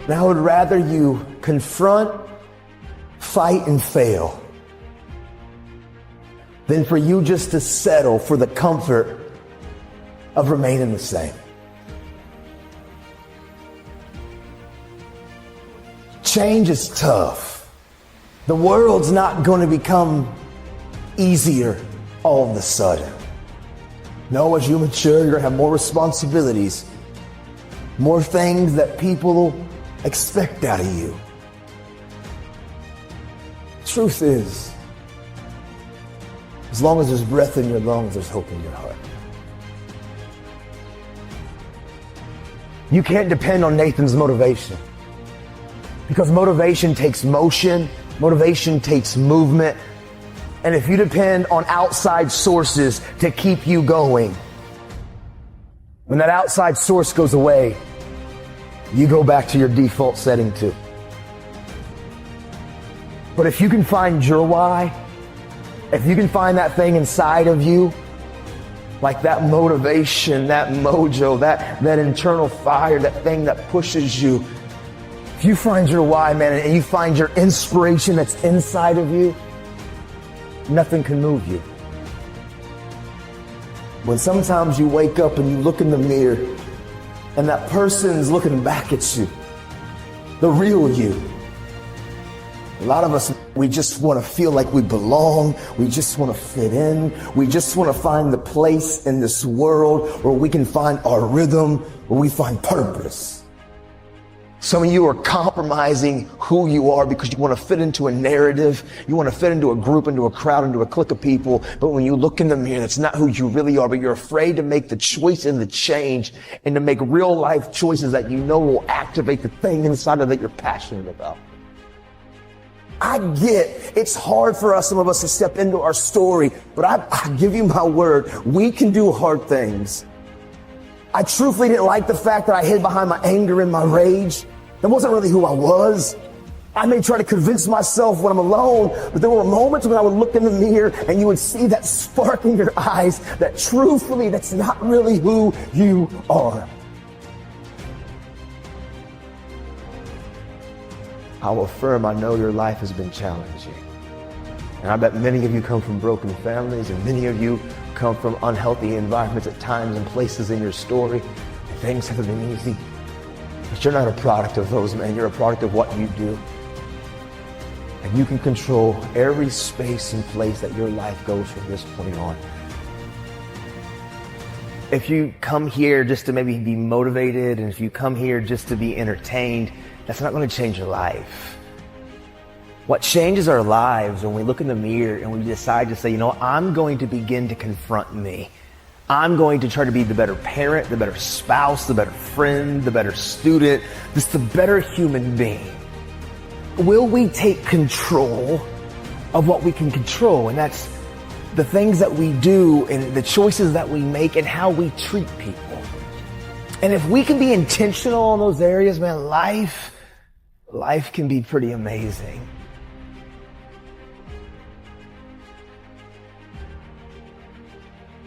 And I would rather you confront, fight, and fail than for you just to settle for the comfort of remaining the same. Change is tough. The world's not going to become easier all of a sudden. No, as you mature, you're going to have more responsibilities, more things that people expect out of you. Truth is, as long as there's breath in your lungs, there's hope in your heart. You can't depend on Nathan's motivation, because motivation takes motion, motivation takes movement. And if you depend on outside sources to keep you going, when that outside source goes away, you go back to your default setting too. But if you can find your why, if you can find that thing inside of you, like that motivation, that mojo, that internal fire, that thing that pushes you, if you find your why, man, and you find your inspiration that's inside of you, nothing can move you. When sometimes you wake up and you look in the mirror and that person's looking back at you, the real you. A lot of us, we just want to feel like we belong. We just want to fit in. We just want to find the place in this world where we can find our rhythm, where we find purpose. Some of you are compromising who you are because you want to fit into a narrative. You want to fit into a group, into a crowd, into a clique of people. But when you look in the mirror, that's not who you really are. But you're afraid to make the choice and the change and to make real life choices that you know will activate the thing inside of that you're passionate about. I get it's hard for us, some of us, to step into our story. But I give you my word, we can do hard things. I truthfully didn't like the fact that I hid behind my anger and my rage. That wasn't really who I was. I may try to convince myself when I'm alone, but there were moments when I would look in the mirror and you would see that spark in your eyes that truthfully, that's not really who you are. I'll affirm, I know your life has been challenging. And I bet many of you come from broken families, and many of you come from unhealthy environments at times and places in your story. And things haven't been easy. But you're not a product of those, man. You're a product of what you do. And you can control every space and place that your life goes from this point on. If you come here just to maybe be motivated, and if you come here just to be entertained, that's not going to change your life. What changes our lives when we look in the mirror and we decide to say, you know, I'm going to begin to confront me. I'm going to try to be the better parent, the better spouse, the better friend, the better student, just the better human being. Will we take control of what we can control? And that's the things that we do and the choices that we make and how we treat people. And if we can be intentional in those areas, man, life can be pretty amazing.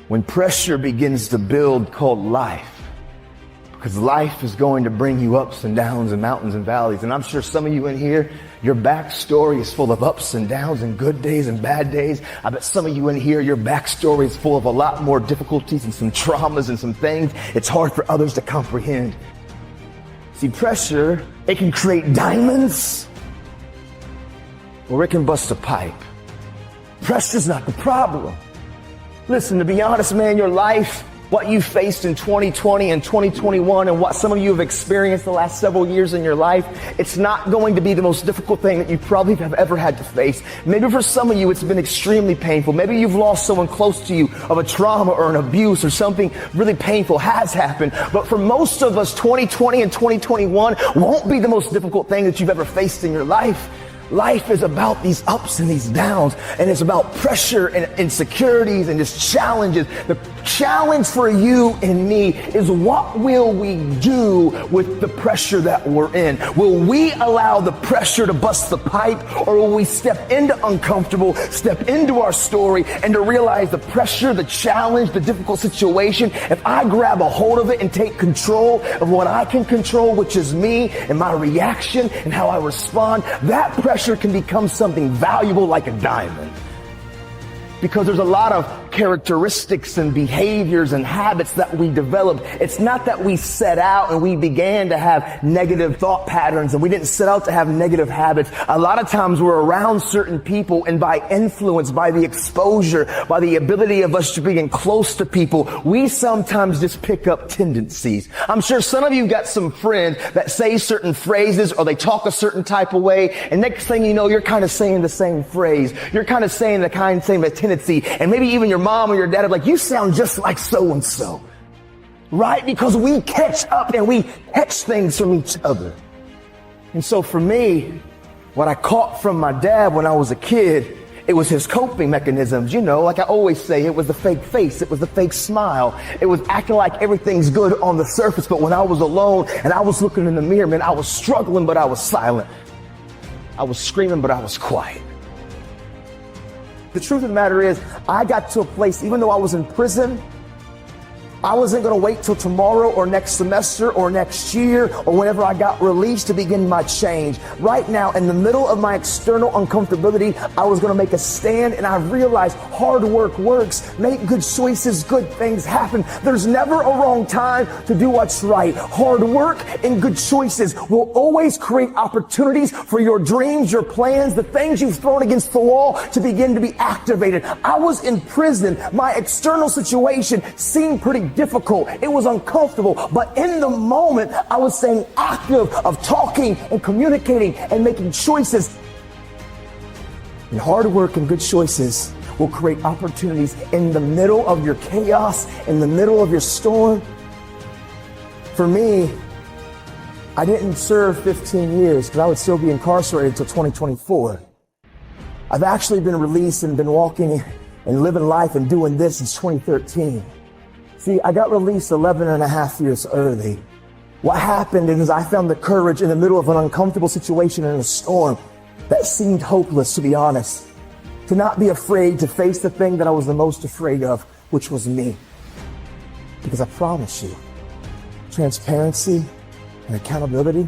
When pressure begins to build called life, because life is going to bring you ups and downs and mountains and valleys. And I'm sure some of you in here, your backstory is full of ups and downs and good days and bad days. I bet some of you in here, your backstory is full of a lot more difficulties and some traumas and some things it's hard for others to comprehend. See, pressure, it can create diamonds or it can bust a pipe. Pressure's not the problem. Listen, to be honest, man, your life, what you faced in 2020 and 2021 and what some of you have experienced the last several years in your life, it's not going to be the most difficult thing that you probably have ever had to face. Maybe for some of you, it's been extremely painful. Maybe you've lost someone close to you of a trauma or an abuse or something really painful has happened. But for most of us, 2020 and 2021 won't be the most difficult thing that you've ever faced in your life. Life is about these ups and these downs, and it's about pressure and insecurities and just challenges. The challenge for you and me is, what will we do with the pressure that we're in? Will we allow the pressure to bust the pipe, or will we step into uncomfortable, step into our story, and to realize the pressure, the challenge, the difficult situation, if I grab a hold of it and take control of what I can control, which is me and my reaction and how I respond, that pressure can become something valuable like a diamond. Because there's a lot of characteristics and behaviors and habits that we develop. It's not that we set out and we began to have negative thought patterns, and we didn't set out to have negative habits. A lot of times we're around certain people, and by influence, by the exposure, by the ability of us to being close to people, we sometimes just pick up tendencies. I'm sure some of you got some friends that say certain phrases, or they talk a certain type of way, and next thing you know, you're kind of saying the same phrase. You're kind of saying the same tendency, and maybe even your mom or your dad are like, you sound just like so-and-so, right? Because we catch up and we catch things from each other. And so for me, what I caught from my dad when I was a kid, it was his coping mechanisms. You know, like I always say, it was the fake face. It was the fake smile. It was acting like everything's good on the surface. But when I was alone and I was looking in the mirror, man, I was struggling, but I was silent. I was screaming, but I was quiet. The truth of the matter is, I got to a place, even though I was in prison, I wasn't going to wait till tomorrow or next semester or next year or whenever I got released to begin my change. Right now, in the middle of my external uncomfortability, I was going to make a stand, and I realized hard work works. Make good choices, good things happen. There's never a wrong time to do what's right. Hard work and good choices will always create opportunities for your dreams, your plans, the things you've thrown against the wall to begin to be activated. I was in prison. My external situation seemed pretty difficult. It was uncomfortable. But in the moment, I was staying active of talking and communicating and making choices. And hard work and good choices will create opportunities in the middle of your chaos, in the middle of your storm. For me, I didn't serve 15 years because I would still be incarcerated until 2024. I've actually been released and been walking and living life and doing this since 2013. See, I got released 11 and a half years early. What happened is I found the courage in the middle of an uncomfortable situation in a storm that seemed hopeless, to be honest, to not be afraid to face the thing that I was the most afraid of, which was me. Because I promise you, transparency and accountability,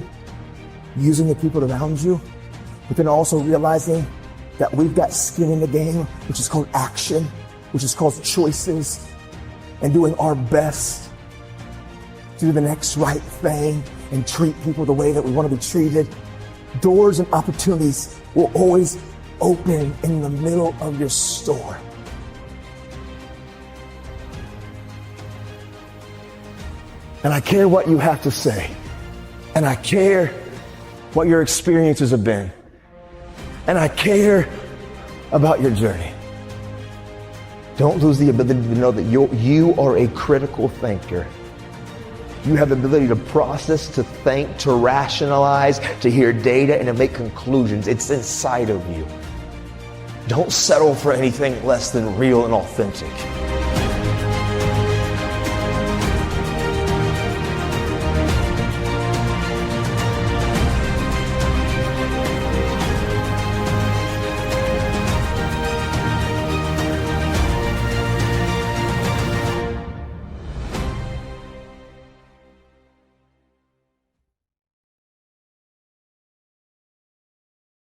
using the people around you, but then also realizing that we've got skin in the game, which is called action, which is called choices, and doing our best to do the next right thing and treat people the way that we want to be treated. Doors and opportunities will always open in the middle of your storm. And I care what you have to say. And I care what your experiences have been. And I care about your journey. Don't lose the ability to know that you are a critical thinker. You have the ability to process, to think, to rationalize, to hear data, and to make conclusions. It's inside of you. Don't settle for anything less than real and authentic.